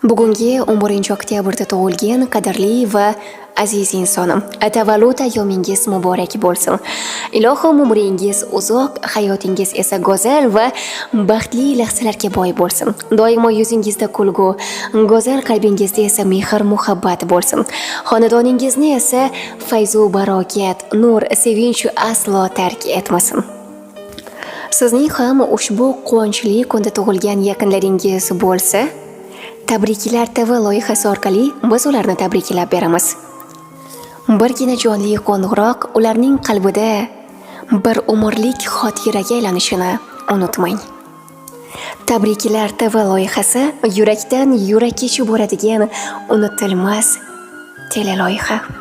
Bugungi 11-oktyabrda tug'ilgan qadrli va aziz insonim, tavallud ayyomingiz muborak bo'lsin. Ilohim umringiz uzoq, hayotingiz esa go'zal va baxtli lahzalarga boy bo'lsin. Doimo yuzingizda kulgu, go'zal qalbingizda esa mehr, muhabbat bo'lsin. Xonadoningizni esa fayzu barokat, nur, sevinch aslo tark etmasin. Sizning ham ushbu quvonchli kunda tug'ilgan yaqinlaringiz bo'lsa, Tabriklar TV loyihasi orqali biz ularni tabriklab beramiz. Birgina jonli qo'ng'iroq ularning qalbida bir umrlik xotiraga aylanishini unutmang. Tabriklar TV loyihasi yurakdan yurakkacha boradigan unutilmas teleloyiha.